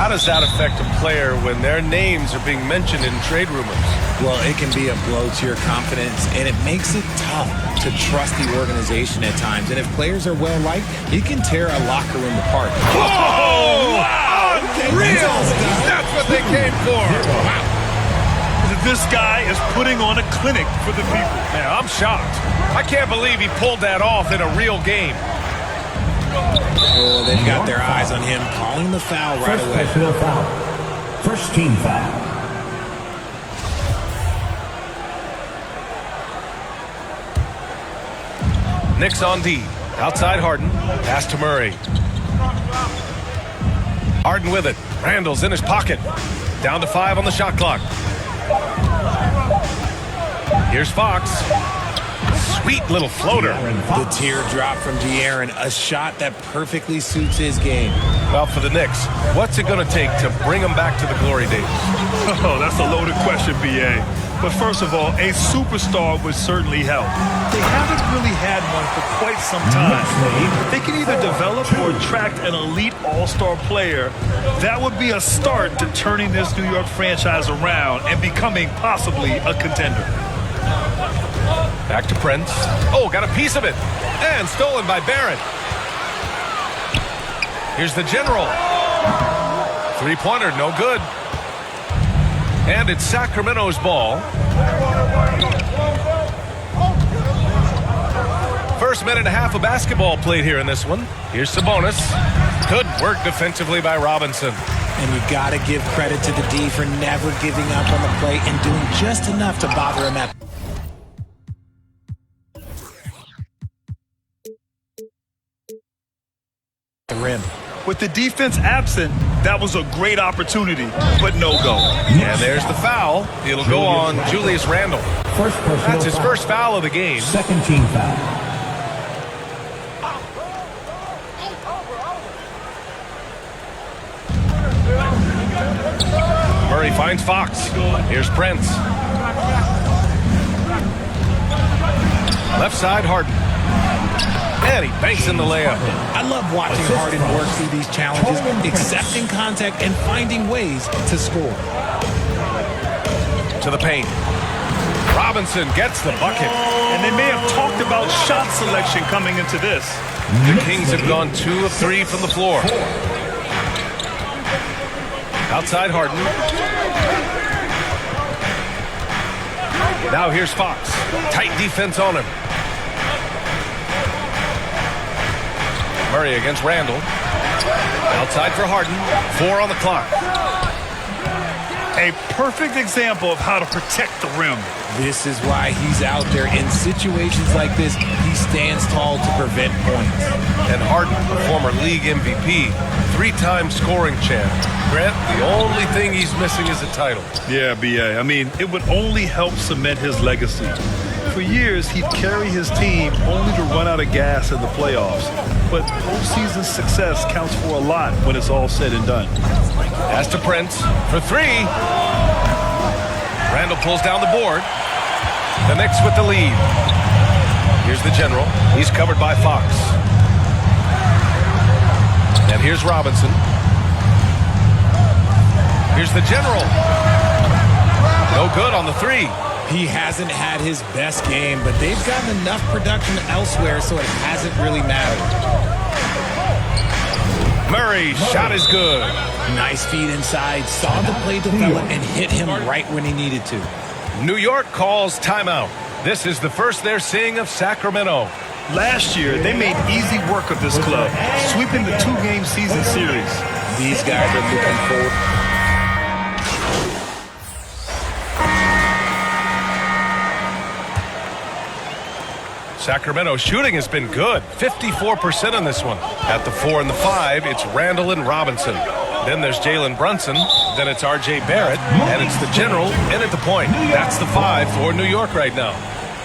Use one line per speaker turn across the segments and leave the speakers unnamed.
How does that affect a player when their names are being mentioned in trade rumors?
Well, it can be a blow to your confidence, and it makes it tough to trust the organization at times. And if players are well-liked, it can tear a locker room apart.
Whoa! Wow! Real! That's what they came for! Wow!
This guy is putting on a clinic for the people.
Man, I'm shocked. I can't believe he pulled that off in a real game.
Oh, they've got their eyes on him, calling the foul right away.
Foul. First team foul.
Knicks on D. Outside Harden. Pass to Murray. Harden with it. Randall's in his pocket. Down to 5 on the shot clock. Here's Fox. Sweet little floater.
The teardrop from De'Aaron, a shot that perfectly suits his game.
Well, for the Knicks, what's it going to take to bring them back to the glory days?
Oh, that's a loaded question, B.A. But first of all, a superstar would certainly help. They haven't really had one for quite some time. They can either develop or attract an elite all-star player. That would be a start to turning this New York franchise around and becoming possibly a contender.
Back to Prince. Oh, got a piece of it. And stolen by Barrett. Here's the general. Three-pointer, no good. And it's Sacramento's ball. First minute and a half of basketball played here in this one. Here's Sabonis. Good work defensively by Robinson.
And you got to give credit to the D for never giving up on the play and doing just enough to bother him at the rim.
With the defense absent, that was a great opportunity, but no go.
And there's the foul. It'll go on Julius Randle. That's his first foul of the game.
Second team foul.
Murray finds Fox. Here's Prince. Left side, Harden. And he banks in the layup.
I love watching Harden work through these challenges, accepting contact and finding ways to score.
To the paint. Robinson gets the bucket.
And they may have talked about shot selection coming into this.
The Kings have gone 2 of 3 from the floor. Outside Harden. Now here's Fox. Tight defense on him. Murray against Randall. Outside for Harden. 4 on the clock.
A perfect example of how to protect the rim.
This is why he's out there. In situations like this, he stands tall to prevent points.
And Harden, former league MVP, 3-time scoring champ. Grant, the only thing he's missing is a title.
Yeah, B.A. I mean, it would only help cement his legacy. For years, he'd carry his team only to run out of gas in the playoffs. But postseason success counts for a lot when it's all said and done.
Pass to Prince for 3. Randall pulls down the board. The Knicks with the lead. Here's the general. He's covered by Fox. And here's Robinson. Here's the general. No good on the 3.
He hasn't had his best game, but they've gotten enough production elsewhere, so it hasn't really mattered.
Murray, shot is good.
Nice feed inside, saw the play develop, and hit him right when he needed to.
New York calls timeout. This is the first they're seeing of Sacramento.
Last year, they made easy work of this club, sweeping the 2-game season series.
These guys are looking forward.
Sacramento shooting has been good. 54% on this one. At the 4 and the 5, it's Randall and Robinson. Then there's Jalen Brunson. Then it's R.J. Barrett. And it's the general in at the point. That's the 5 for New York right now.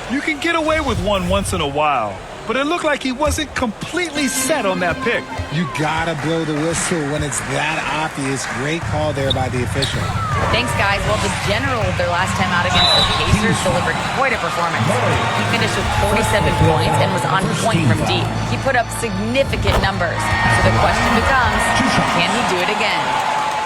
You can get away with one once in a while, but it looked like he wasn't completely set on that pick.
You gotta blow the whistle when it's that obvious. Great call there by the official.
Thanks, guys. Well, the general, their last time out against the Pacers, delivered quite a performance. He finished with 47 points and was on point from deep. He put up significant numbers. So the question becomes, can he do it again?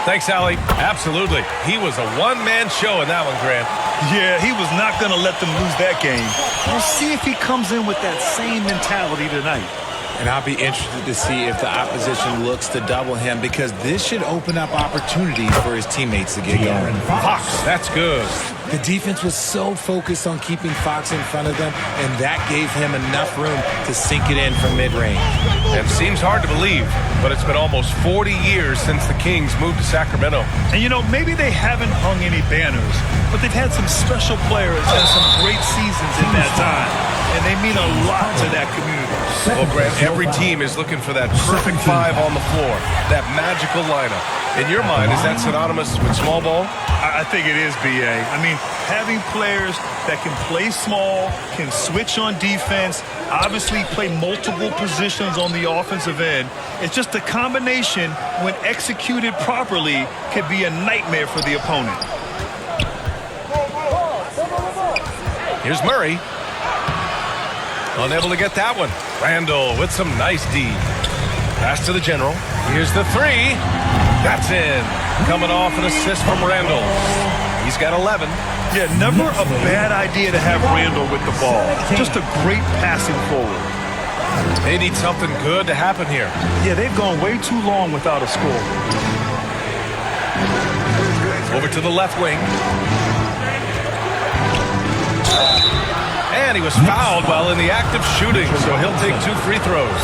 Thanks, Allie. Absolutely. He was a one-man show in that one, Grant.
Yeah, he was not going to let them lose that game. We'll see if he comes in with that same mentality tonight.
And I'll be interested to see if the opposition looks to double him, because this should open up opportunities for his teammates to get going.
Fox, that's good.
The defense was so focused on keeping Fox in front of them, and that gave him enough room to sink it in from mid-range.
And seems hard to believe, but it's been almost 40 years since the Kings moved to Sacramento.
And, you know, maybe they haven't hung any banners, but they've had some special players and some great seasons in that time. And they mean a lot to that community.
Well, Grant, every team is looking for that perfect five on the floor, that magical lineup. In your mind, is that synonymous with small ball?
I think it is, B.A. I mean, having players that can play small, can switch on defense, obviously play multiple positions on the offensive end. It's just a combination, when executed properly, could be a nightmare for the opponent.
Here's Murray. Unable to get that one. Randall with some nice D. Pass to the general. Here's the three. That's in. Coming off an assist from Randall. He's got 11.
Yeah, never a bad idea to have Randall with the ball. Just a great passing forward.
They need something good to happen here.
Yeah, they've gone way too long without a score.
Over to the left wing. And he was fouled while in the act of shooting, so he'll take 2 free throws.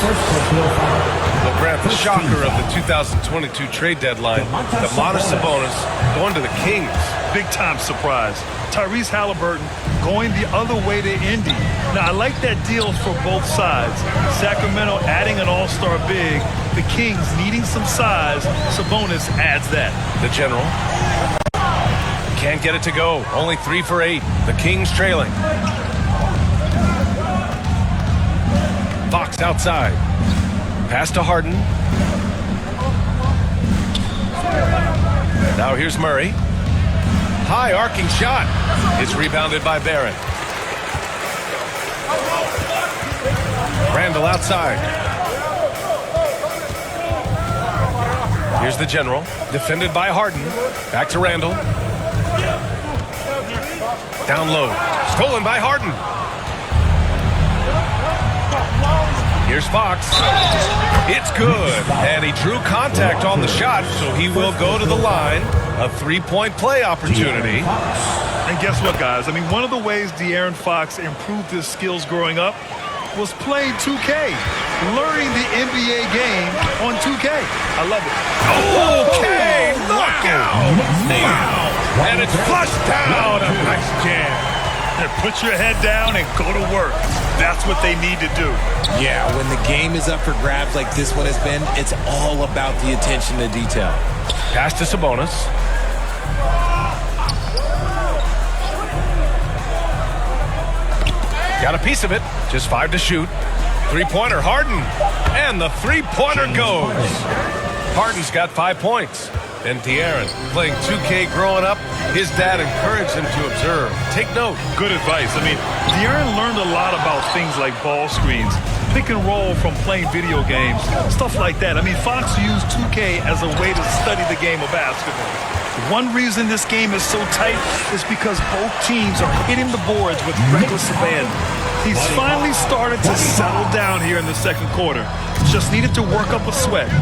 Well, Grant, the shocker of the 2022 trade deadline, Domantas Sabonis going to the Kings.
Big-time surprise. Tyrese Halliburton going the other way to Indy. Now, I like that deal for both sides. Sacramento adding an all-star big. The Kings needing some size. Sabonis adds that.
The general. Can't get it to go. Only 3 for 8. The Kings trailing. Fox outside. Pass to Harden. Now here's Murray. High arcing shot. It's rebounded by Barrett. Randall outside. Here's the general. Defended by Harden. Back to Randall. Down low. Stolen by Harden. Here's Fox. It's good. And he drew contact on the shot, so he will go to the line. A three-point play opportunity.
And guess what, guys? I mean, one of the ways De'Aaron Fox improved his skills growing up was playing 2K. Learning the NBA game on 2K. I love it.
Okay, knockout. Wow. And it's flushed down. A nice jam.
And put your head down and go to work. That's what they need to do.
Yeah, when the game is up for grabs like this one has been, it's all about the attention to detail.
Pass to Sabonis. Got a piece of it. Just 5 to shoot. Three-pointer, Harden. And the three-pointer goes. Harden's got 5 points. And De'Aaron, playing 2K growing up, his dad encouraged him to observe. Take note.
Good advice. I mean, De'Aaron learned a lot about things like ball screens, pick and roll from playing video games, stuff like that. I mean, Fox used 2K as a way to study the game of basketball. One reason this game is so tight is because both teams are hitting the boards with reckless abandon. He's finally started to settle down here in the second quarter. Just needed to work up a sweat.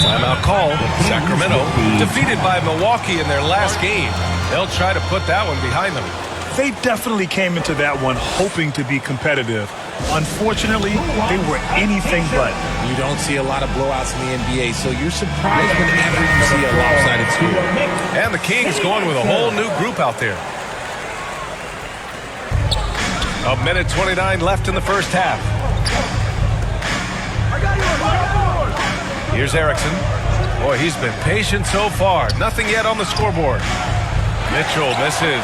Timeout called. Sacramento defeated by Milwaukee in their last game. They'll try to put that one behind them.
They definitely came into that one hoping to be competitive. Unfortunately, they were anything but.
You don't see a lot of blowouts in the NBA, so you're surprised whenever you see a lopsided score.
And the Kings going with a whole new group out there. A minute 29 left in the first half. Here's Erickson. Boy, he's been patient so far. Nothing yet on the scoreboard. Mitchell misses.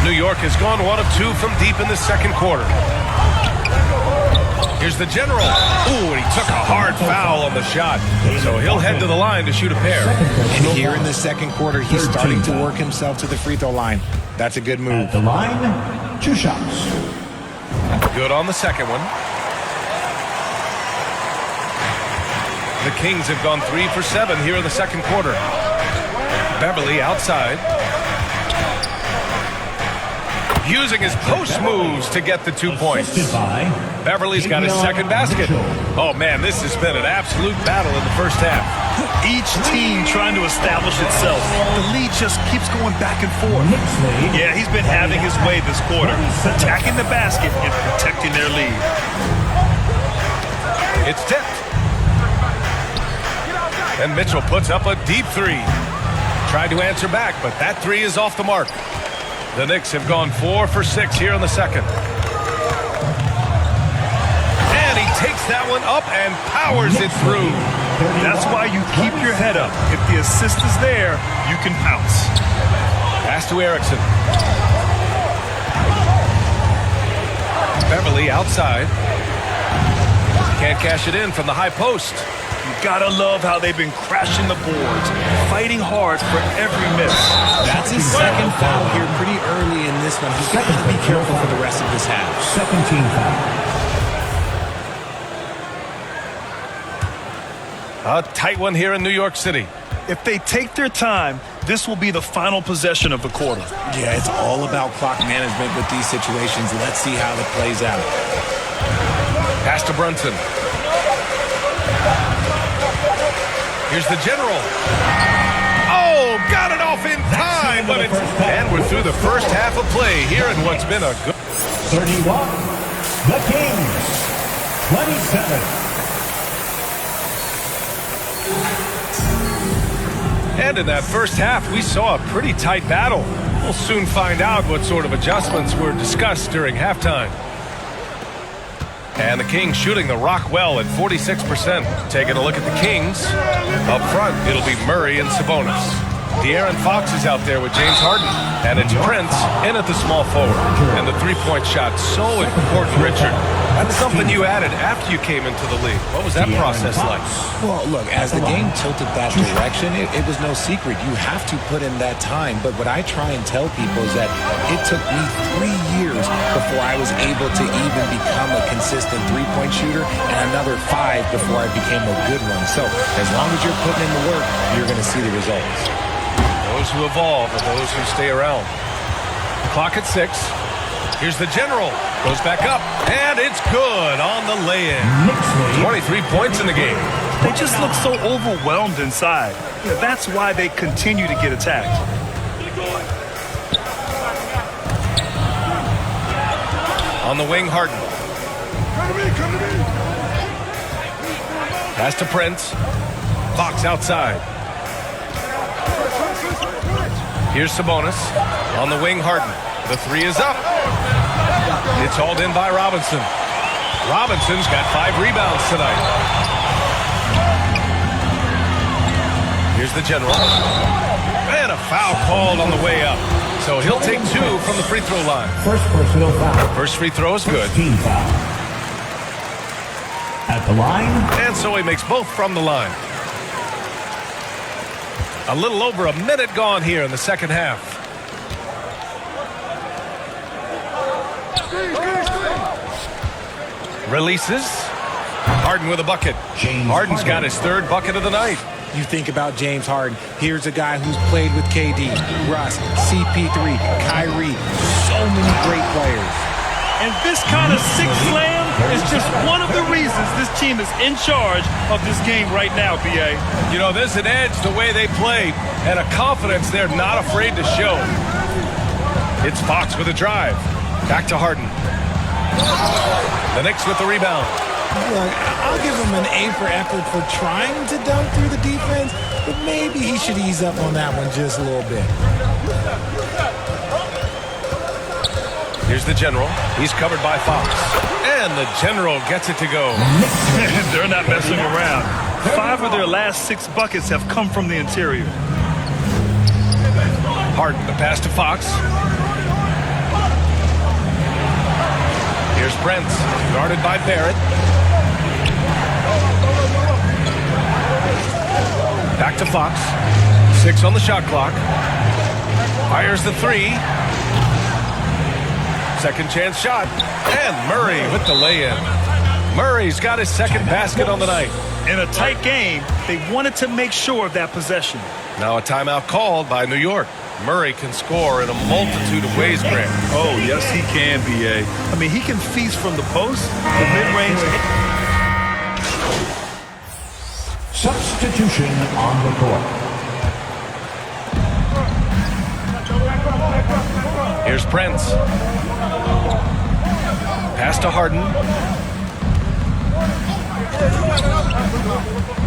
New York has gone 1 of 2 from deep in the second quarter. Here's the general. Ooh, and he took a hard foul on the shot. So he'll head to the line to shoot a pair.
And here in the second quarter, he's starting to work himself to the free throw line. That's a good move.
At the line, 2 shots.
Good on the second one. The Kings have gone 3 for 7 here in the second quarter. Beverly outside. Using his post moves to get the 2 points. Beverly's got his second basket. Oh, man, this has been an absolute battle in the first half.
Each team trying to establish itself. The lead just keeps going back and forth. Yeah, he's been having his way this quarter, attacking the basket and protecting their lead.
It's tipped. And Mitchell puts up a deep three. Tried to answer back, but that three is off the mark. The Knicks have gone 4 for 6 here in the second. And he takes that one up and powers it through.
That's why you keep your head up. If the assist is there, you can pounce.
Pass to Erickson. Beverly outside. Can't cash it in from the high post.
You gotta love how they've been crashing the boards, fighting hard for every miss.
That's his second foul here pretty early in this one. He's got to be careful for the rest of this half.
Second team foul.
A tight one here in New York City.
If they take their time, this will be the final possession of the quarter.
Yeah, it's all about clock management with these situations. Let's see how it plays out.
Pass to Brunson. Here's the general. Oh, got it off in time, but it's... And we're through the first half of play here in what's been a good...
31. The Kings. 27.
And in that first half, we saw a pretty tight battle. We'll soon find out what sort of adjustments were discussed during halftime. And the Kings shooting the rock well at 46%. Taking a look at the Kings. Up front, it'll be Murray and Sabonis. De'Aaron Fox is out there with James Harden. And it's Prince in at the small forward. And the three-point shot, so important, Richard. That's something you added after you came into the league. What was that process like?
Well, look, as the game tilted that direction, it was no secret. You have to put in that time. But what I try and tell people is that it took me 3 years before I was able to even become a consistent three-point shooter, and another 5 before I became a good one. So as long as you're putting in the work, you're going to see the results.
Those who evolve are those who stay around. Clock at 6. Here's the general. Goes back up, and it's good on the lay-in. 23 points in the game.
They just look so overwhelmed inside. Yeah, that's why they continue to get attacked.
On the wing, Harden. Pass to Prince. Fox outside. Here's Sabonis. On the wing, Harden. The three is up. It's hauled in by Robinson. Robinson's got 5 rebounds tonight. Here's the general. And a foul called on the way up. So he'll take 2 from the free throw line.
First personal foul.
First free throw is good.
Team foul. At the line.
And so he makes both from the line. A little over a minute gone here in the second half. Releases. Harden with a bucket. Harden's got his 3rd bucket of the night.
You think about James Harden. Here's a guy who's played with KD, Russ, CP3, Kyrie. So many great players.
And this kind of six slam is just one of the reasons this team is in charge of this game right now, B.A.
You know, there's an edge the way they play and a confidence they're not afraid to show. It's Fox with a drive. Back to Harden. The Knicks with the rebound.
Look, I'll give him an A for effort for trying to dunk through the defense, but maybe he should ease up on that one just a little bit.
Here's the general. He's covered by Fox. And the general gets it to go.
They're not messing around. 5 of their last 6 buckets have come from the interior.
Harden, the pass to Fox. Here's Prince, guarded by Barrett. Back to Fox. 6 on the shot clock. Fires the 3. Second chance shot. And Murray with the lay-in. Murray's got his second basket on the night.
In a tight game, they wanted to make sure of that possession.
Now a timeout called by New York. Murray can score in a multitude of ways, Grant.
Oh, yes, he can, B.A. I mean, he can feast from the post, the mid-range.
Substitution on the court.
Here's Prince. Pass to Harden.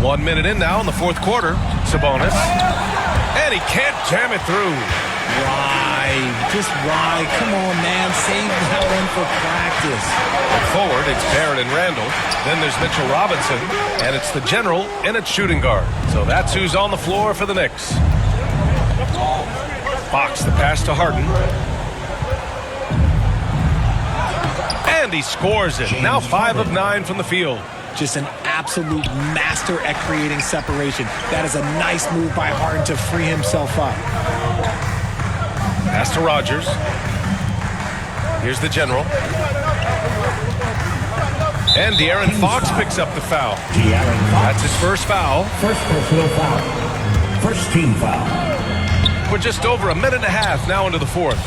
1 minute in now in the fourth quarter. Sabonis. And he can't jam it through.
Why? Just why? Come on, man. Save that one for practice.
Forward, it's Barrett and Randall. Then there's Mitchell Robinson. And it's the general and it's shooting guard. So that's who's on the floor for the Knicks. Fox, the pass to Harden. And he scores it. Now 5 of 9 from the field.
Just an absolute master at creating separation. That is a nice move by Harden to free himself up.
Pass to Rogers. Here's the general. And De'Aaron Fox picks up the foul. That's his first foul.
First personal foul. First team foul.
We're just over a minute and a half now into the fourth.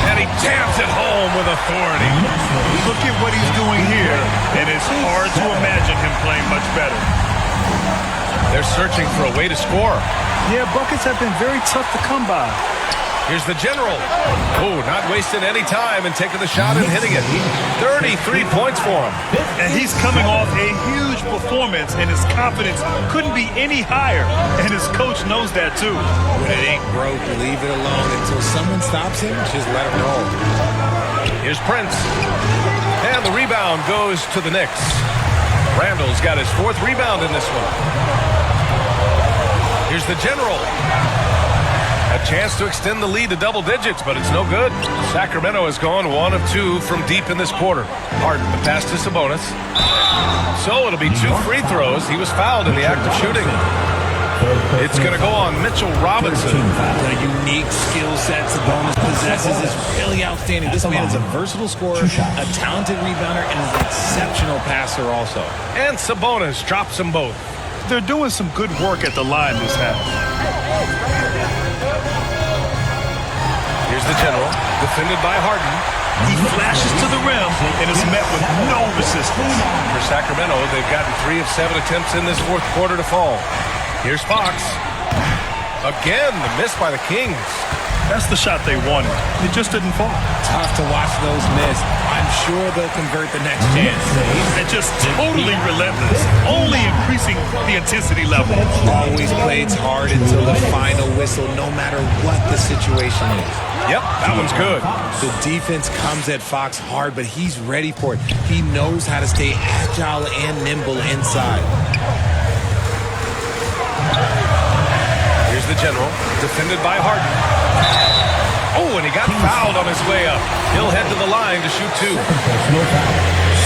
And he jams it home with authority.
Look at what he's doing here, and it's hard to imagine him playing much better.
They're searching for a way to score.
Yeah, buckets have been very tough to come by.
Here's the general. Oh, not wasting any time and taking the shot and hitting it. 33 points for him.
And he's coming off a huge performance, and his confidence couldn't be any higher. And his coach knows that, too.
When it ain't broke, leave it alone until someone stops him. Just let him roll.
Here's Prince. And the rebound goes to the Knicks. Randall's got his 4th rebound in this one. Here's the general. A chance to extend the lead to double digits, but it's no good. Sacramento has gone 1 of 2 from deep in this quarter. Harden, the pass to Sabonis. So it'll be 2 free throws. He was fouled in the act of shooting. It's going to go on Mitchell Robinson.
The unique skill set Sabonis possesses is really outstanding. This man is a versatile scorer, a talented rebounder, and is an exceptional passer also.
And Sabonis drops them both.
They're doing some good work at the line this half.
Here's the general, defended by Harden.
He flashes to the rim and is met with no resistance.
For Sacramento, they've gotten 3 of 7 attempts in this fourth quarter to fall. Here's Fox. Again, the miss by the Kings.
That's the shot they wanted. It just didn't fall.
Tough to watch those miss. I'm sure they'll convert the next chance.
And just totally relentless, only increasing the intensity level.
Always plays hard until the final whistle, no matter what the situation is.
Yep, that one's good.
The defense comes at Fox hard, but he's ready for it. He knows how to stay agile and nimble inside.
Here's the general, defended by Harden. Oh, and he got fouled on his way up. He'll head to the line to shoot 2.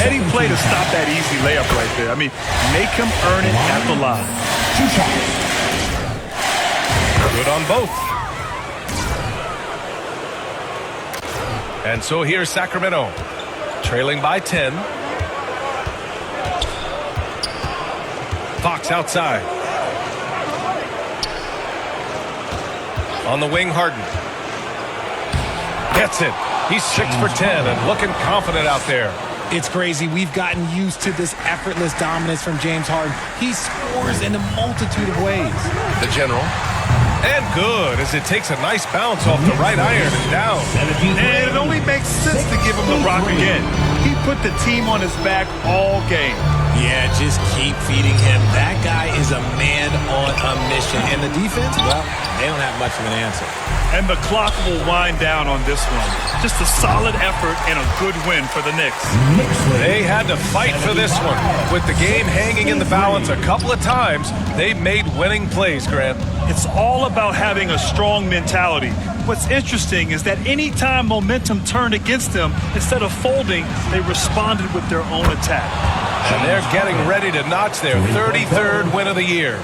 Heady play to stop that easy layup right there. I mean, make him earn it at the line.
Good on both. And so here's Sacramento, trailing by 10. Fox outside. On the wing, Harden. Gets it. He's 6 for 10 and looking confident out there.
It's crazy. We've gotten used to this effortless dominance from James Harden. He scores in a multitude of ways.
The general. And good, as it takes a nice bounce off the right iron and down.
And it only makes sense to give him the rock again. He put the team on his back all game.
Yeah, just keep feeding him. That guy is a man on a mission. And the defense, well, they don't have much of an answer.
And the clock will wind down on this one. Just a solid effort and a good win for the Knicks.
They had to fight for this one. With the game hanging in the balance a couple of times, they made winning plays, Grant.
It's all about having a strong mentality. What's interesting is that anytime momentum turned against them, instead of folding, they responded with their own attack.
And they're getting ready to notch their 33rd win of the year.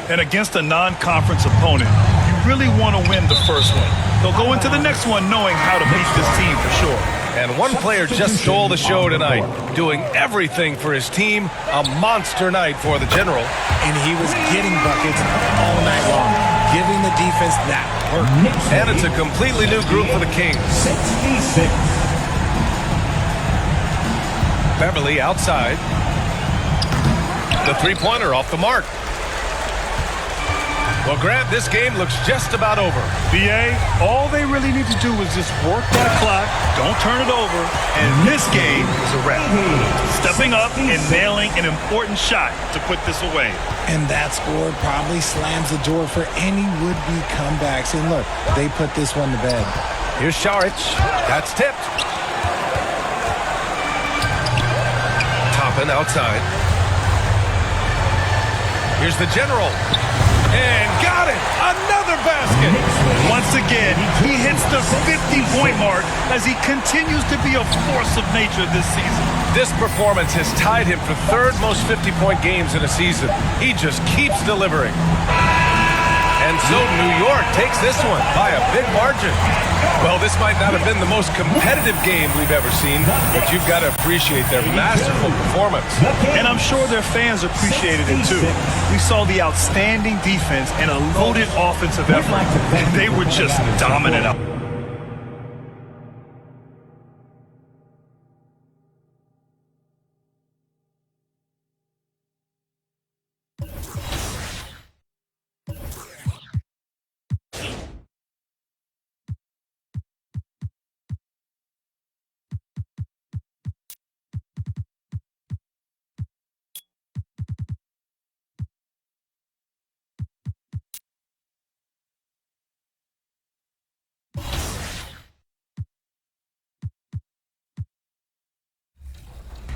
And against a non-conference opponent, you really want to win the first one. They'll go into the next one knowing how to beat this team for sure.
And one player just stole the show tonight, doing everything for his team. A monster night for the General.
And he was getting buckets all night long, giving the defense that work.
And it's a completely new group for the Kings.
66.
Beverly outside. The three-pointer off the mark. Well, Grant, this game looks just about over.
BA, all they really need to do is just work that clock, don't turn it over, and this game is a wrap. Stepping up and nailing an important shot to put this away.
And that score probably slams the door for any would-be comebacks. And look, they put this one to bed.
Here's Šarić. That's tipped. Toppin outside. Here's the General. And got it! Another basket!
Once again, he hits the 50-point mark as he continues to be a force of nature this season.
This performance has tied him for third most 50-point games in a season. He just keeps delivering. And so New York takes this one by a big margin. Well, this might not have been the most competitive game we've ever seen, but you've got to appreciate their masterful performance.
And I'm sure their fans appreciated it too. We saw the outstanding defense and a loaded offensive effort. They were just dominant out.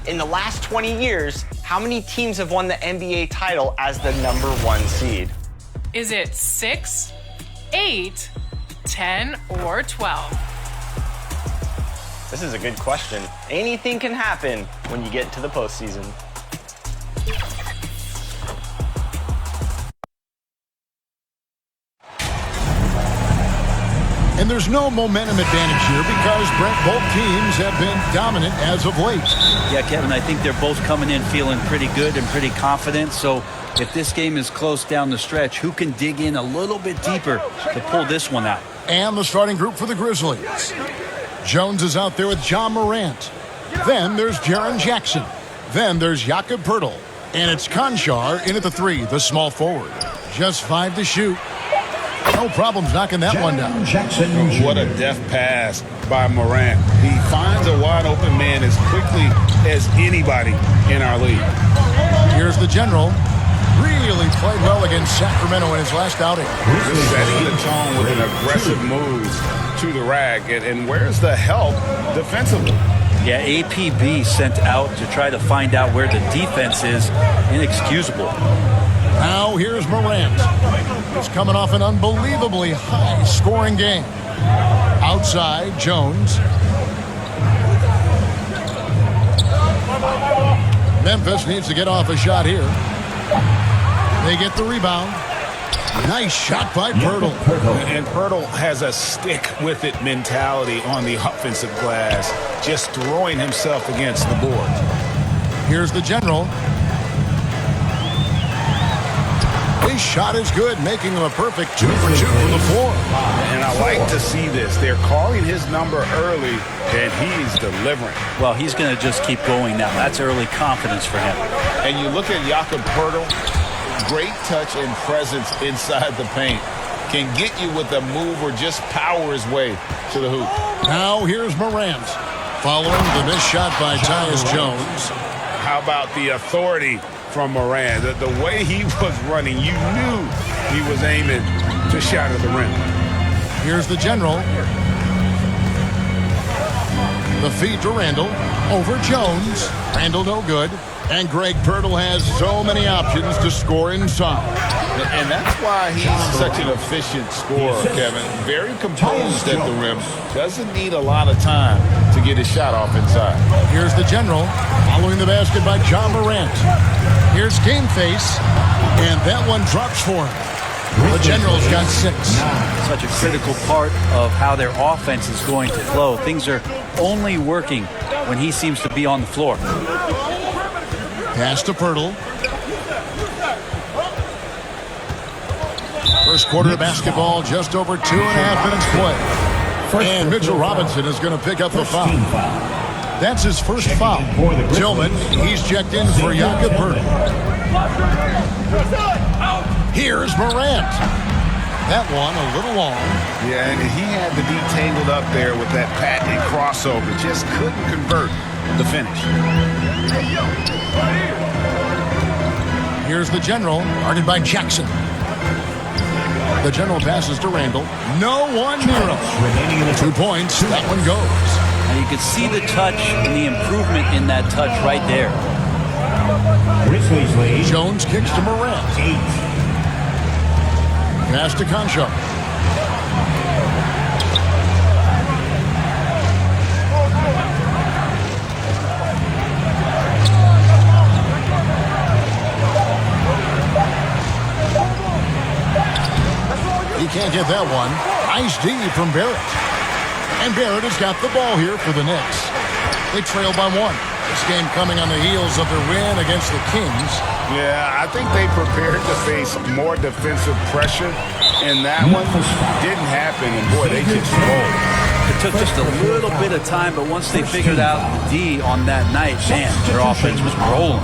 In the last 20 years, how many teams have won the NBA title as the #1 seed?
Is it 6, 8, 10, or 12?
This is a good question. Anything can happen when you get to the postseason.
And there's no momentum advantage here because both teams have been dominant as of late.
Yeah, Kevin, I think they're both coming in feeling pretty good and pretty confident. So if this game is close down the stretch, who can dig in a little bit deeper to pull this one out?
And the starting group for the Grizzlies. Jones is out there with John Morant. Then there's Jaren Jackson. Then there's Jakob Poeltl. And it's Konchar in at the 3, the small forward. Just 5 to shoot. No problems knocking that one down.
Jackson.
What a deft pass by Morant. He finds a wide open man as quickly as anybody in our league.
Here's the General. Really played well against Sacramento in his last outing.
Just setting the tone with an aggressive moves to the rack. And where's the help defensively?
Yeah, APB sent out to try to find out where the defense is. Inexcusable.
Now here's Morant. He's coming off an unbelievably high-scoring game. Outside, Jones. Memphis needs to get off a shot here. They get the rebound. Nice shot by Poeltl.
And Poeltl has a stick-with-it mentality on the offensive glass, just throwing himself against the board.
Here's the General. His shot is good, making him a perfect 2 for 2 from the floor.
And I like to see this. They're calling his number early, and he's delivering.
Well, he's going to just keep going now. That's early confidence for him.
And you look at Jakob Poeltl, great touch and presence inside the paint. Can get you with a move or just power his way to the hoop.
Now here's Morant. Following the missed shot by Tyus Jones.
How about the authority from Morant? The way he was running, you knew he was aiming to shatter the rim.
Here's the General. The feed to Randall. Over Jones. Randall no good. And Greg Poeltl has so many options to score inside.
And that's why he's such an efficient scorer, Kevin. Very composed at the rim. Doesn't need a lot of time to get his shot off inside.
Here's the General. Following the basket by John Morant. Here's Game Face. And that one drops for him. The Generals got 6.
Such a critical part of how their offense is going to flow. Things are only working when he seems to be on the floor.
Pass to Pirtle. First quarter of basketball, just over 2.5 minutes play. And Mitchell Robinson is going to pick up the foul. That's his first foul. Tillman, he's checked in for Jakob Pirtle. Here's Morant. That one a little long.
Yeah, and he had the D tangled up there with that patented crossover. Just couldn't convert the finish.
Here's the General, guarded by Jackson. The General passes to Randall. No one near him. 2 points. That one goes.
And you can see the touch and the improvement in that touch right there.
Jones kicks to Morant. 8. Pass to Concho. He can't get that one. Nice D from Barrett. And Barrett has got the ball here for the Knicks. They trail by 1. This game coming on the heels of their win against the Kings.
Yeah, I think they prepared to face more defensive pressure, and that one didn't happen, and boy, they just rolled.
It took just a little bit of time, but once they figured out the D on that night, man, their offense was rolling.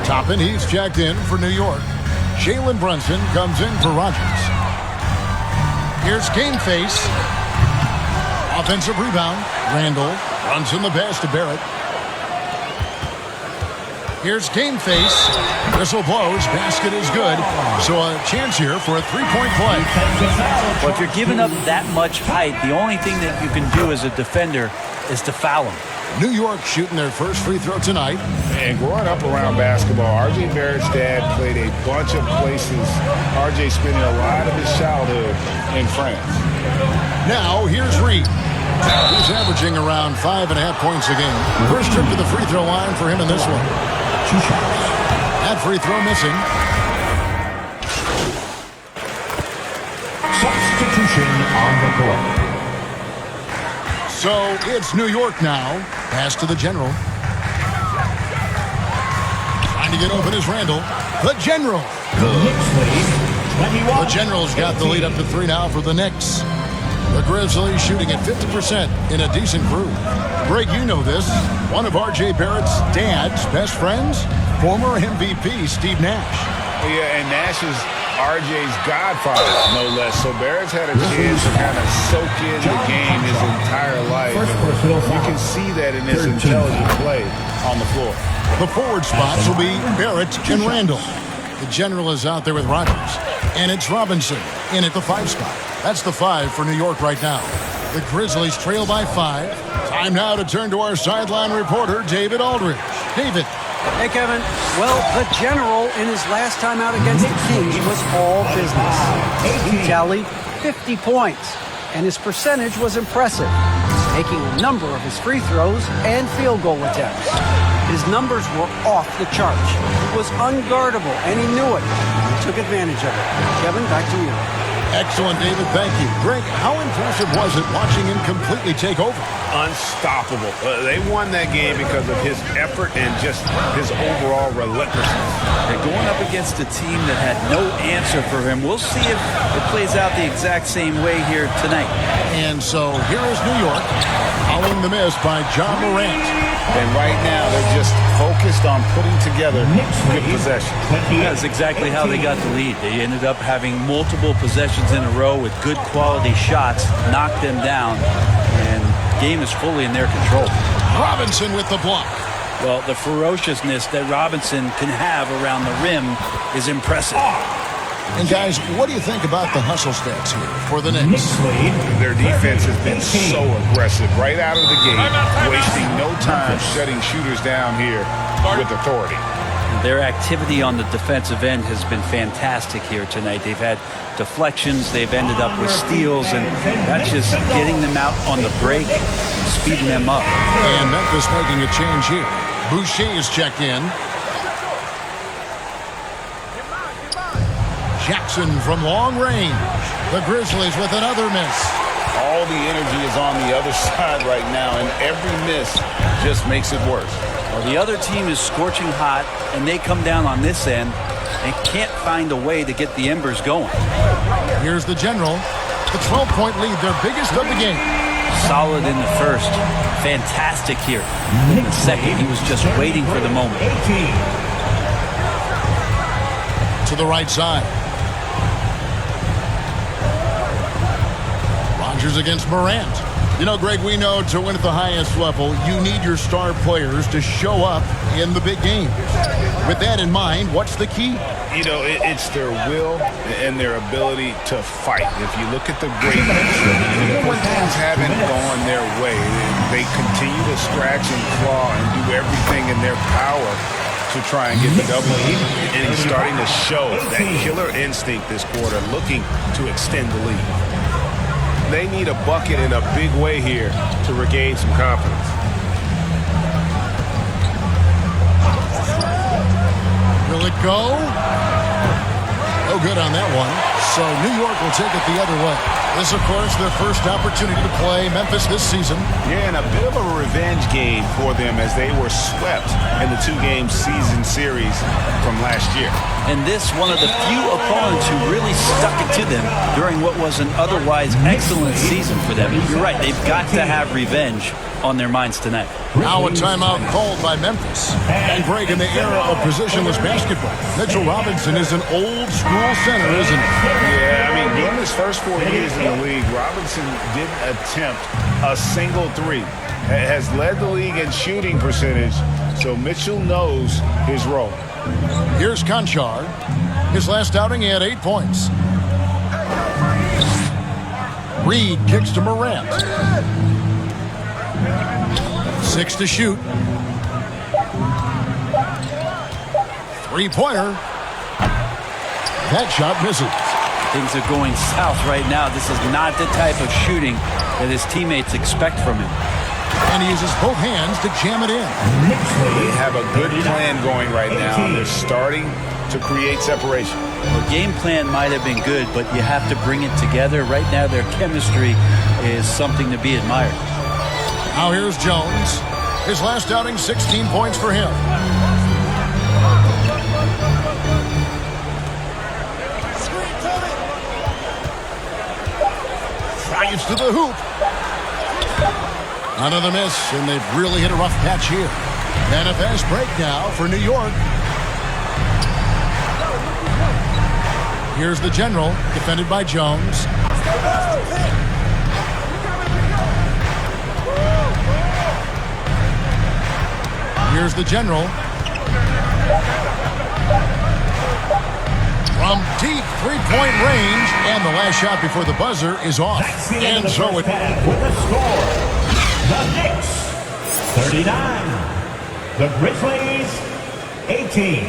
Toppin, he's checked in for New York. Jalen Brunson comes in for Rogers. Here's Game Face. Offensive rebound. Randall runs in the pass to Barrett. Here's Game Face. Whistle blows. Basket is good. So a chance here for a three-point play.
Well, if you're giving up that much height, the only thing that you can do as a defender is to foul him.
New York shooting their first free throw tonight.
And growing up around basketball, R.J. Barrett's dad played a bunch of places. R.J. spending a lot of his childhood in France.
Now, here's Reed. He's averaging around 5.5 points a game. First trip to the free throw line for him in this one.
2 shots.
That free throw missing.
Substitution on the court.
So it's New York now. Pass to the General. Trying to get open is Randall. The General.
The Knicks lead 21.
The General's got the lead up to 3 now for the Knicks. The Grizzlies shooting at 50% in a decent group. Greg, you know this. One of R.J. Barrett's dad's best friends, former MVP Steve Nash.
Yeah, and Nash is R.J.'s godfather, no less. So Barrett's had a chance to kind of soak in the game his entire life. And you can see that in his intelligent play on the floor.
The forward spots will be Barrett and Randall. The General is out there with Rogers. And it's Robinson in at the 5 spot. That's the 5 for New York right now. The Grizzlies trail by 5. Time now to turn to our sideline reporter, David Aldridge. David.
Hey, Kevin. Well, the General in his last time out against the Kings was all business. He tallied 50 points, and his percentage was impressive, making a number of his free throws and field goal attempts. His numbers were off the charts. He was unguardable, and he knew it. He took advantage of it. Kevin, back to you.
Excellent, David. Thank you. Greg, how impressive was it watching him completely take over?
Unstoppable. They won that game because of his effort and just his overall relentlessness.
They're going up against a team that had no answer for him. We'll see if it plays out the exact same way here tonight.
And so here is New York, following the miss by John Morant.
And right now, they're just focused on putting together good possession.
That's exactly how they got the lead. They ended up having multiple possessions in a row with good quality shots, knocked them down, and the game is fully in their control.
Robinson with the block.
Well, the ferociousness that Robinson can have around the rim is impressive.
And guys, what do you think about the hustle stats here for the Knicks?
Their defense has been so aggressive right out of the gate, wasting no time shutting shooters down here with authority.
Their activity on the defensive end has been fantastic here tonight. They've had deflections, they've ended up with steals, and that's just getting them out on the break and speeding them up.
And Memphis making a change here. Boucher is checked in. Jackson from long range. The Grizzlies with another miss.
All the energy is on the other side right now, and every miss just makes it worse.
Well, the other team is scorching hot, and they come down on this end and can't find a way to get the embers going.
Here's the General. The 12-point lead, their biggest of the game.
Solid in the first. Fantastic here. In the second, he was just waiting for the moment.
To the right side. Rodgers against Morant. You know, Greg, we know to win at the highest level, you need your star players to show up in the big games. With that in mind, what's the key?
You know, it's their will and their ability to fight. If you look at the greatness, even when things haven't gone their way, they continue to scratch and claw and do everything in their power to try and get the W. And he's starting to show that killer instinct this quarter, looking to extend the lead. They need a bucket in a big way here to regain some confidence.
Will it go? No good on that one. So New York will take it the other way. This, of course, their first opportunity to play Memphis this season.
Yeah, and a bit of a revenge game for them as they were swept in the two-game season series from last year.
And this, one of the few opponents who really stuck it to them during what was an otherwise excellent season for them. You're right, they've got to have revenge on their minds tonight.
Now a timeout called by Memphis. And Greg, in the era of positionless basketball, Mitchell Robinson is an old-school center, isn't he?
Yeah, I mean, during his first 4 years in the league, Robinson didn't attempt a single three. Has led the league in shooting percentage, so Mitchell knows his role.
Here's Conchar. His last outing, he had 8 points. Reed kicks to Morant. 6 to shoot. 3-pointer. That shot misses.
Things are going south right now. This is not the type of shooting that his teammates expect from him.
And he uses both hands to jam it in.
They have a good plan going right now. They're starting to create separation.
The game plan might have been good, but you have to bring it together. Right now, their chemistry is something to be admired.
Now here's Jones. His last outing, 16 points for him. Drives to the hoop. Another miss, and they've really hit a rough patch here. And a fast break now for New York. Here's the General, defended by Jones. Here's the General. From deep three-point range, and the last shot before the buzzer is off. And so it...
With the score, the Knicks, 39. The Grizzlies, 18.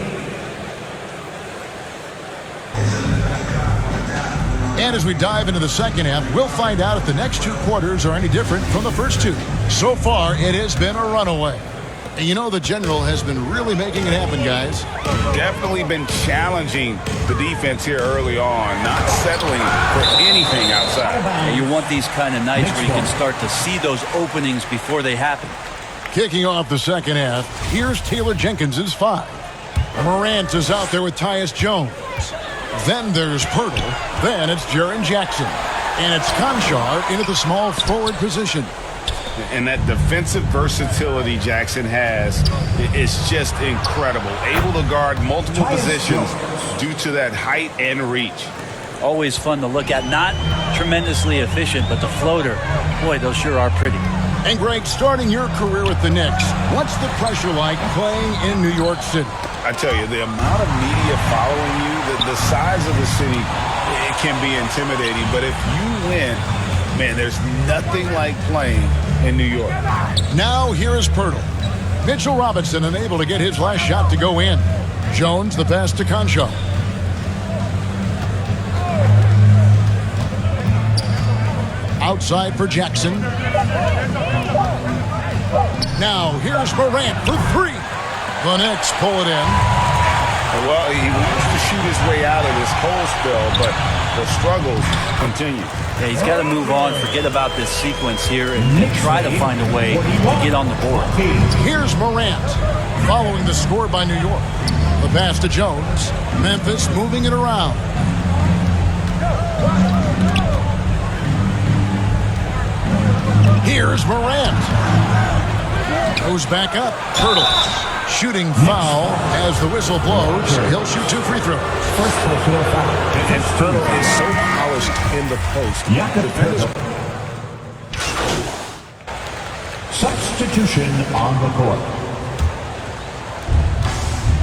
And as we dive into the second half, we'll find out if the next 2 quarters are any different from the first 2. So far, it has been a runaway. And you know the General has been really making it happen, guys.
Definitely been challenging the defense here early on, not settling for anything outside.
And you want these kind of nights where you can start to see those openings before they happen.
Kicking off the second half, here's Taylor Jenkins's 5. Morant is out there with Tyus Jones. Then there's Pirtle. Then it's Jaren Jackson. And it's Conchar into the small forward position.
And that defensive versatility Jackson has is just incredible. Able to guard multiple positions due to that height and reach.
Always fun to look at. Not tremendously efficient, but the floater, boy, those sure are pretty.
And Greg, starting your career with the Knicks, what's the pressure like playing in New York City?
I tell you, the amount of media following you, the size of the city, it can be intimidating. But if you win, man, there's nothing like playing in New York.
Now here is Pirtle. Mitchell Robinson unable to get his last shot to go in. Jones the pass to Conchar. Outside for Jackson. Now here's Morant for 3. The Knicks pull it in.
Well, he wants to shoot his way out of this cold spell, but the struggles continue.
Yeah, he's got to move on, forget about this sequence here, and try to find a way to get on the board.
Here's Morant, following the score by New York. The pass to Jones. Memphis moving it around. Here's Morant. Goes back up. Hurdle. Shooting foul as the whistle blows. He'll shoot 2 free throws.
And Hurdle is so polished in the post. Defenders.
Substitution on the court.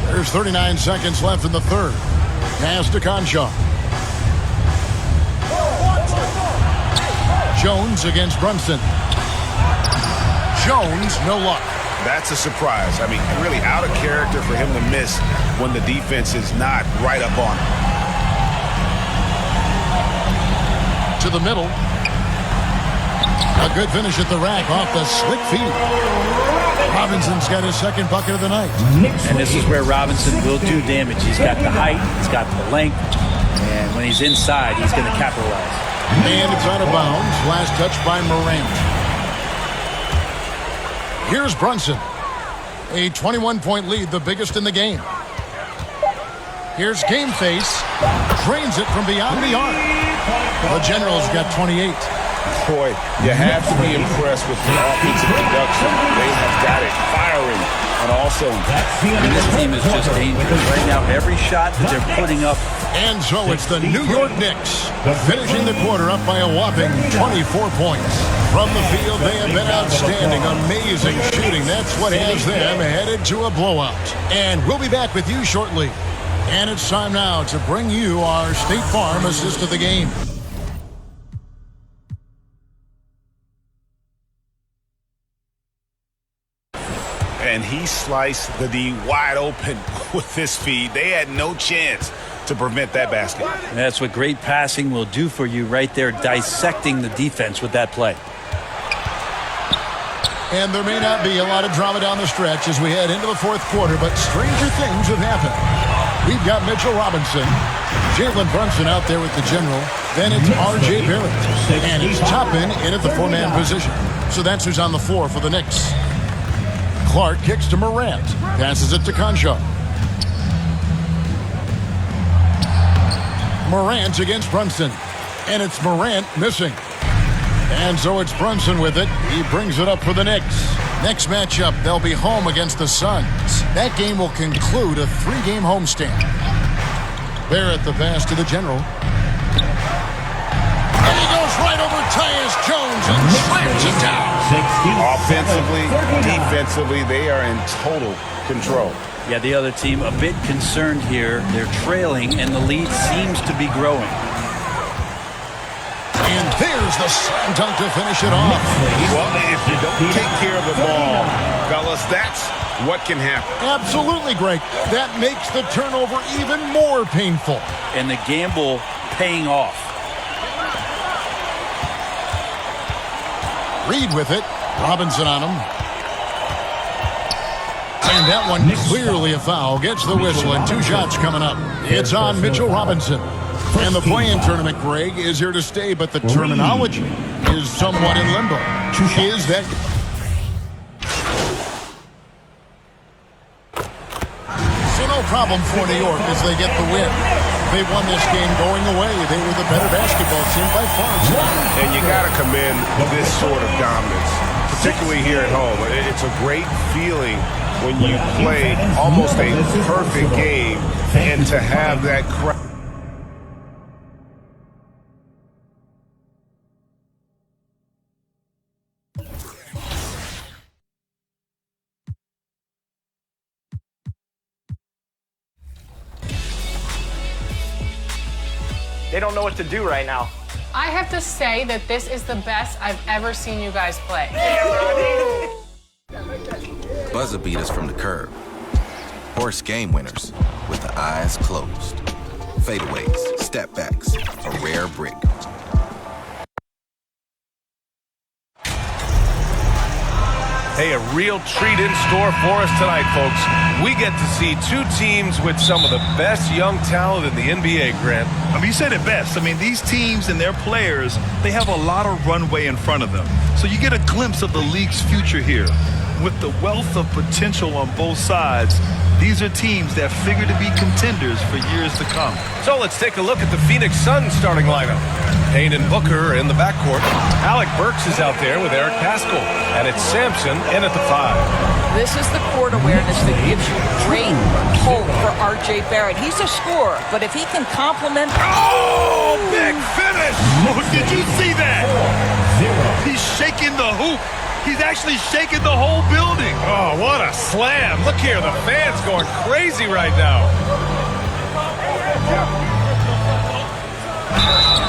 There's 39 seconds left in the third. Pass to Conchar. Jones against Brunson. Jones, no luck.
That's a surprise. I mean, really out of character for him to miss when the defense is not right up on him.
To the middle. A good finish at the rack off the slick feed. Robinson's got his second bucket of the night.
And this is where Robinson will do damage. He's got the height, he's got the length, and when he's inside, he's going to capitalize.
And it's out of bounds. Last touch by Morant. Here's Brunson. A 21-point lead, the biggest in the game. Here's Game Face. Drains it from beyond the arc. The Generals got 28.
Boy, you have to be impressed with the offensive production. They have got it firing on all cylinders.
And this team is just dangerous. Right now, every shot that they're putting up.
And so it's the New York Knicks finishing the quarter up by a whopping 24 points. From the field, they have been outstanding, amazing shooting. That's what has them headed to a blowout. And we'll be back with you shortly. And it's time now to bring you our State Farm assist of the game.
And he sliced the D wide open with this feed. They had no chance to prevent that basket.
That's what great passing will do for you right there, dissecting the defense with that play.
And there may not be a lot of drama down the stretch as we head into the fourth quarter, but stranger things have happened. We've got Mitchell Robinson, Jalen Brunson out there with the General. Then it's R.J. Barrett. And it's Toppin in at the 4-man position. So that's who's on the floor for the Knicks. Clark kicks to Morant. Passes it to Conchar. Morant against Brunson. And it's Morant missing. And so it's Brunson with it. He brings it up for the Knicks. Next matchup, they'll be home against the Suns. That game will conclude a 3-game homestand. Barrett the pass to the General. And he goes right over Tyus Jones and slams it down.
Offensively, defensively, they are in total control.
Yeah, the other team a bit concerned here. They're trailing, and the lead seems to be growing.
And there's the slam dunk to finish it off.
Well, if you don't take care of the ball, fellas, that's what can happen.
Absolutely, Greg. That makes the turnover even more painful.
And the gamble paying off.
Reed with it. Robinson on him. And that one clearly a foul. Gets the whistle and 2 shots coming up. It's on Mitchell Robinson. And the play-in tournament, Greg, is here to stay, but the terminology is somewhat in limbo. Is that... So no problem for New York as they get the win. They won this game going away. They were the better basketball team by far.
And you got to commend this sort of dominance, particularly here at home. It's a great feeling when you play almost a perfect game and to have that crowd.
They don't know what to do right now.
I have to say that this is the best I've ever seen you guys play.
Buzzer beaters from the curb. Horse game winners with the eyes closed. Fadeaways, step backs, a rare brick.
Hey, a real treat in store for us tonight, folks. We get to see two teams with some of the best young talent in the NBA, Grant.
I mean, you said it best. I mean, these teams and their players, they have a lot of runway in front of them. So you get a glimpse of the league's future here. With the wealth of potential on both sides, these are teams that figure to be contenders for years to come.
So let's take a look at the Phoenix Suns starting lineup. Payne and Booker in the backcourt. Alec Burks is out there with Eric Paschall. And it's Sampson in at the 5.
This is the court awareness that gives you great hope for R.J. Barrett. He's a scorer, but if he can complement...
Oh, big finish! Oh, did you see that? He's shaking the hoop. He's actually shaking the whole building.
Oh, what a slam. Look here, the fans going crazy right now.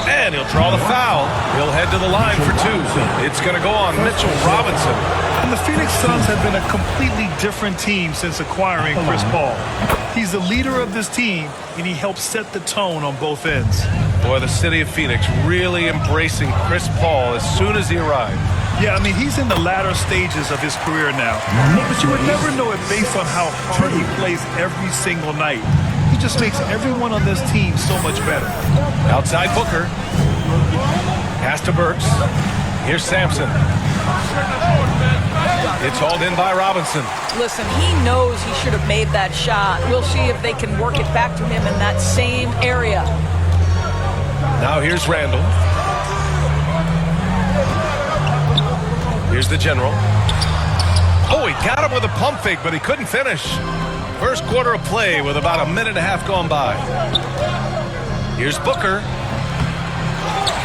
And he'll draw the foul. He'll head to the line for 2. It's going to go on Mitchell Robinson.
And the Phoenix Suns have been a completely different team since acquiring Chris Paul. He's the leader of this team, and he helps set the tone on both ends.
Boy, the city of Phoenix really embracing Chris Paul as soon as he arrived.
Yeah, I mean, he's in the latter stages of his career now. But you would never know it based on how hard he plays every single night. He just makes everyone on this team so much better.
Outside Booker. Pass to Burks. Here's Sampson. It's hauled in by Robinson.
Listen, he knows he should have made that shot. We'll see if they can work it back to him in that same area.
Now here's Randall. Here's the general. Oh, he got him with a pump fake, but he couldn't finish. First quarter of play with about a minute and a half gone by. Here's Booker.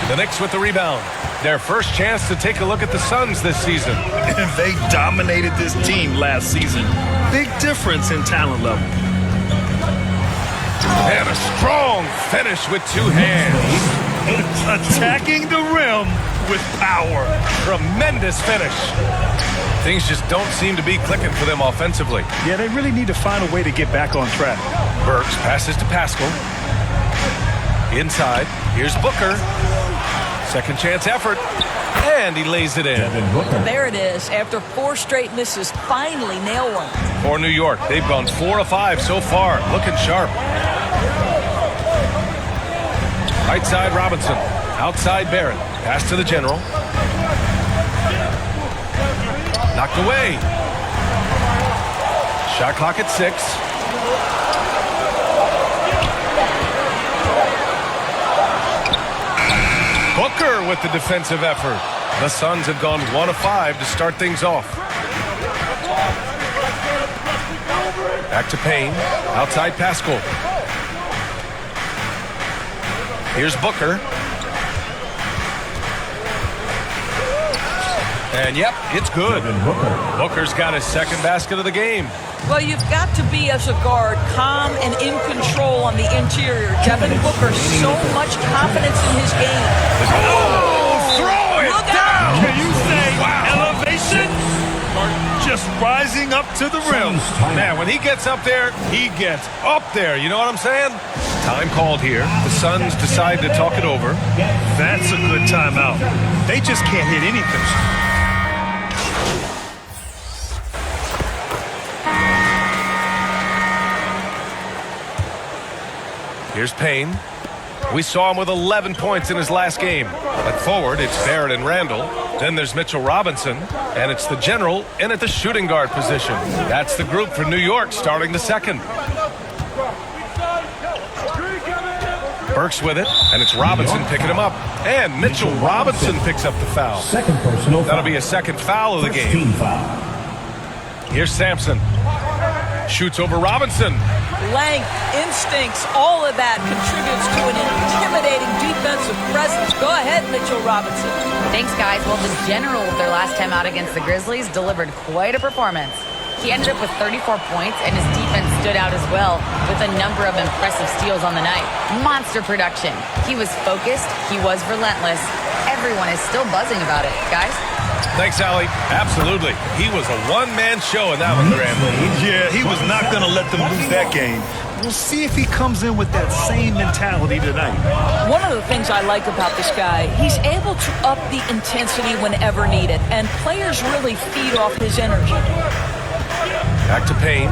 The Knicks with the rebound. Their first chance to take a look at the Suns this season.
And they dominated this team last season. Big difference in talent level.
And a strong finish with 2 hands.
Attacking the rim with power.
Tremendous finish. Things just don't seem to be clicking for them offensively.
Yeah, they really need to find a way to get back on track.
Burks passes to Paschall. Inside. Here's Booker. Second chance effort. And he lays it in.
There it is. After 4 straight misses, finally nail one.
For New York, they've gone 4 of 5 so far. Looking sharp. Right side Robinson. Outside Barrett. Pass to the general. Knocked away. Shot clock at 6. Booker with the defensive effort. The Suns have gone 1 of 5 to start things off. Back to Payne. Outside Paschall. Here's Booker. And yep, it's good. Booker's got his second basket of the game.
Well, you've got to be, as a guard, calm and in control on the interior. Devin Booker, so much confidence in his game.
Oh, throw it
Look
down.
out.
Can you say elevation? Just rising up to the rim.
Man, when he gets up there, he gets up there. You know what I'm saying? Time called here. The Suns decide to talk it over.
That's a good timeout. They just can't hit anything.
Here's Payne. We saw him with 11 points in his last game. At forward, it's Barrett and Randall. Then there's Mitchell Robinson. And it's the general in at the shooting guard position. That's the group for New York starting the second. Burks with it, and it's Robinson picking him up. And Mitchell Robinson picks up the foul.
Second personal foul.
That'll be a second foul of the game. Here's Sampson. Shoots over Robinson.
Length, instincts, all of that contributes to an intimidating defensive presence. Go ahead, Mitchell Robinson.
Thanks, guys. Well, the general, their last time out against the Grizzlies, delivered quite a performance. He ended up with 34 points, and his defense stood out as well with a number of impressive steals on the night. Monster production. He was focused. He was relentless. Everyone is still buzzing about it, guys.
Thanks, Allie. Absolutely. He was a one-man show in that one, Graham.
Yeah, he was not going to let them lose that game. We'll see if he comes in with that same mentality tonight.
One of the things I like about this guy, he's able to up the intensity whenever needed, and players really feed off his energy.
Back to Payne.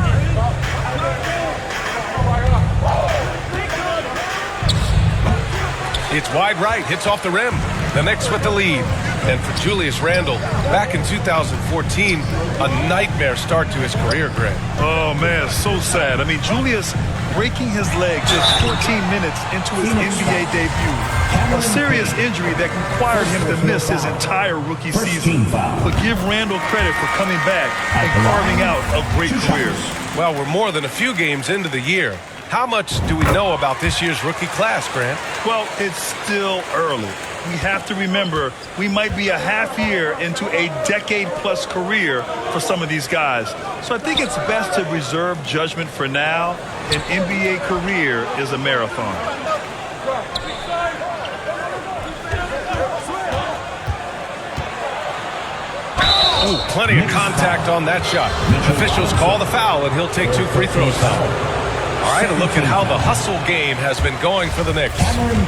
It's wide right, hits off the rim. The Knicks with the lead. And for Julius Randle, back in 2014, a nightmare start to his career, Grant.
Oh, man, so sad. I mean, Julius breaking his leg just 14 minutes into his NBA debut. A serious injury that required him to miss his entire rookie season. But give Randle credit for coming back and carving out a great career.
Well, we're more than a few games into the year. How much do we know about this year's rookie class, Grant?
Well, it's still early. We have to remember we might be a half year into a decade-plus career for some of these guys. So I think it's best to reserve judgment for now. An NBA career is a marathon.
Ooh, plenty of contact on that shot. Officials call the foul, and he'll take 2 free throws now. All right, a look at how the hustle game has been going for the Knicks.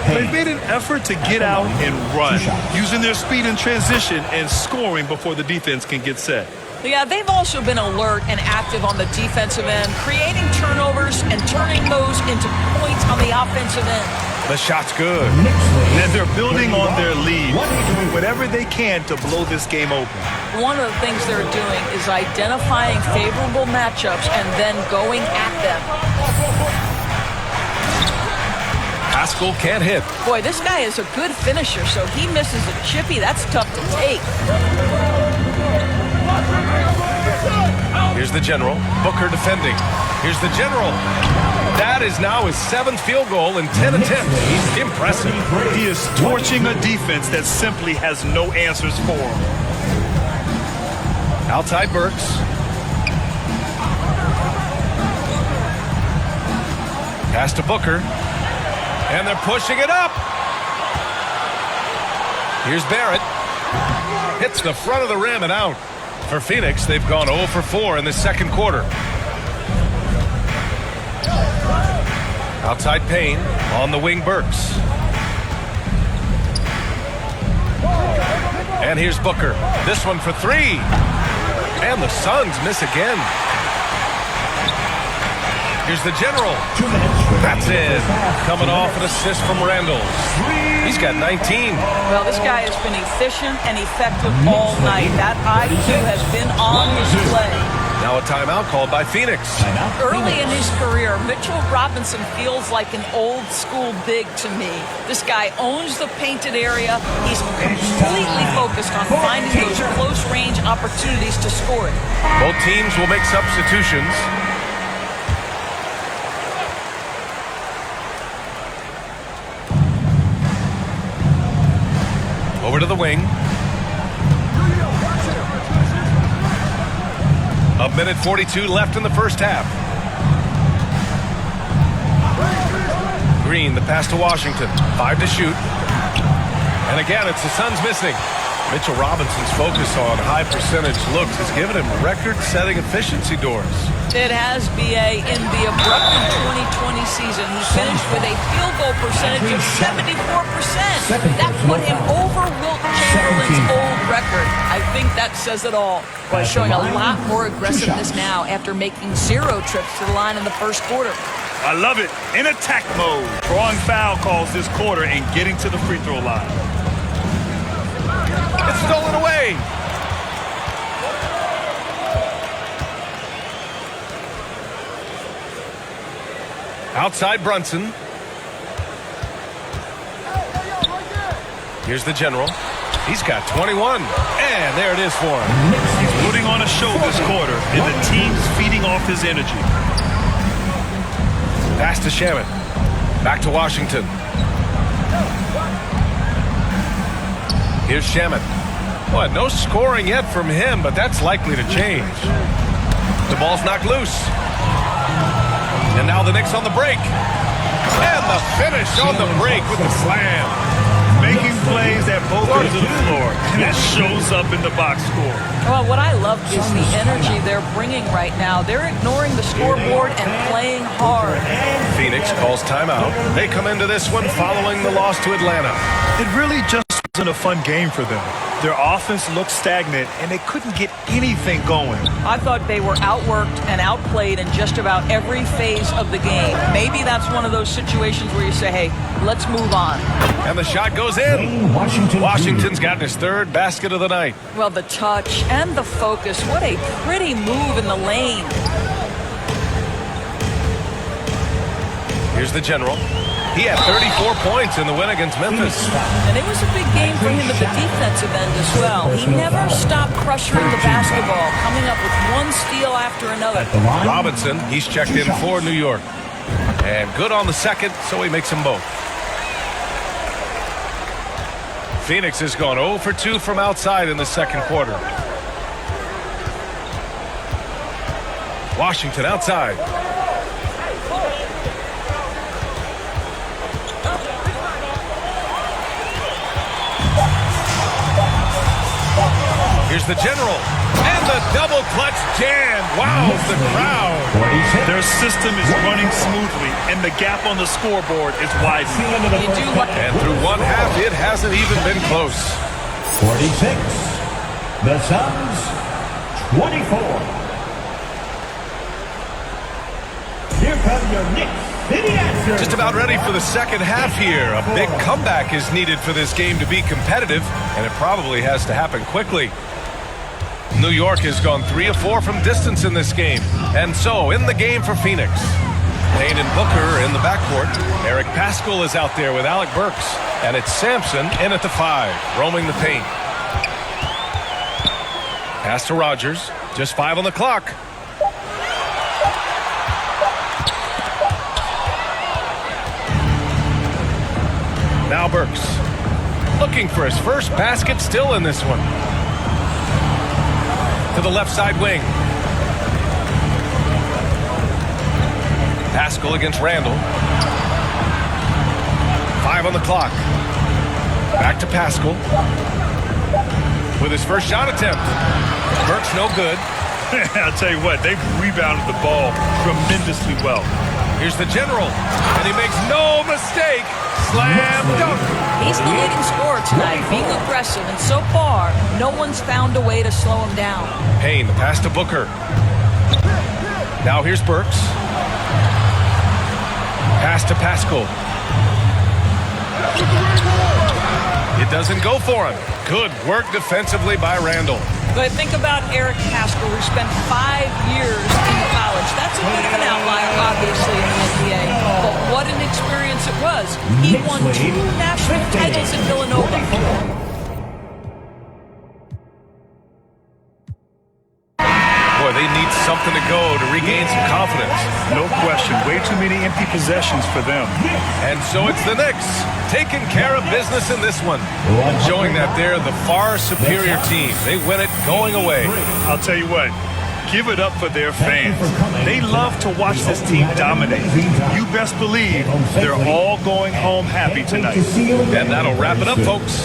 They've made an effort to get out and run, using their speed in transition and scoring before the defense can get set.
Yeah, they've also been alert and active on the defensive end, creating turnovers and turning those into points on the offensive end.
The shot's good.
And they're building on their lead, doing whatever they can to blow this game open.
One of the things they're doing is identifying favorable matchups and then going at them.
Haskell can't hit.
Boy, this guy is a good finisher, so he misses a chippy. That's tough to take.
Here's the general. Booker defending. Here's the general. That is now his 7th field goal in 10 attempts. Impressive.
He is torching a defense that simply has no answers for him.
Outside Burks. Pass to Booker. And they're pushing it up. Here's Barrett. Hits the front of the rim and out. For Phoenix, they've gone 0 for 4 in the second quarter. Outside Payne. On the wing, Burks. And here's Booker. This one for 3. And the Suns miss again. Here's the general. That's it. Coming off an assist from Randle. He's got 19.
Well, this guy has been efficient and effective all night. That IQ has been on display.
Now a timeout called by Phoenix.
Early in his career, Mitchell Robinson feels like an old school big to me. This guy owns the painted area. He's completely focused on finding those close range opportunities to score it.
Both teams will make substitutions. Over to the wing. A minute 42 left in the first half. Green, the pass to Washington. 5 to shoot. And again, it's the Suns missing. Mitchell Robinson's focus on high percentage looks has given him record-setting efficiency doors.
It has, B.A. In the abrupted 2020 season, he finished with a field goal percentage of 74%. That put him over Wilt Chamberlain's old record. I think that says it all. By showing a lot more aggressiveness now after making 0 trips to the line in the first quarter.
I love it. In attack mode. Drawing foul calls this quarter and getting to the free throw line.
It's stolen away. Outside Brunson. Here's the general. He's got 21. And there it is for him.
He's putting on a show this quarter, and the team's feeding off his energy.
Pass to Shaman. Back to Washington. Here's Shaman. Well, no scoring yet from him, but that's likely to change. The ball's knocked loose. And now the Knicks on the break. And the finish on the break with the slam.
Making plays at both ends of the floor, and it shows up in the box score.
Well, what I love is the energy they're bringing right now. They're ignoring the scoreboard and playing hard.
Phoenix calls timeout. They come into this one following the loss to Atlanta.
It really just wasn't a fun game for them. Their offense looked stagnant, and they couldn't get anything going.
I thought they were outworked and outplayed in just about every phase of the game. Maybe that's one of those situations where you say, hey, let's move on.
And the shot goes in. Washington's gotten his third basket of the night.
Well, the touch and the focus. What a pretty move in the lane.
Here's the general. He had 34 points in the win against Memphis.
And it was a big game for him at the defensive end as well. He never stopped pressuring the basketball, coming up with one steal after another.
Robinson, he's checked in for New York. And good on the second, so he makes them both. Phoenix has gone 0 for 2 from outside in the second quarter. Washington outside. Here's the general. And the double clutch jam. Wow, the crowd.
Their system is running smoothly, and the gap on the scoreboard is widening.
And through one half, it hasn't even been close.
46. The Suns, 24. Here come your Knicks.
Just about ready for the second half here. A big comeback is needed for this game to be competitive, and it probably has to happen quickly. New York has gone 3 of 4 from distance in this game. And so, in the game for Phoenix, Payne and Booker in the backcourt. Eric Paschall is out there with Alec Burks. And it's Sampson in at the 5, roaming the paint. Pass to Rogers. Just 5 on the clock. Now Burks. Looking for his first basket still in this one. To the left side wing. Paschall against Randall. 5 on the clock. Back to Paschall. With his first shot attempt. Burks no good.
I'll tell you what, they've rebounded the ball tremendously well.
Here's the general. And he makes no mistake. Slam dunk.
He's the leading scorer tonight, being aggressive, and so far, no one's found a way to slow him down.
Payne, the pass to Booker. Now here's Burks. Pass to Paschall. It doesn't go for him. Good work defensively by Randall.
But think about Eric Paschall, who spent 5 years in college. That's a bit of an outlier, obviously, in the NBA. But what an experience it was. He won 2 national titles in Villanova.
Boy, they need something to go to regain some confidence.
No question. Way too many empty possessions for them.
And so it's the Knicks taking care of business in this one, showing that they're the far superior team. They win it going away.
I'll tell you what. Give it up for their fans. They love to watch this team dominate. You best believe they're all going home happy tonight.
And that'll wrap it up, folks.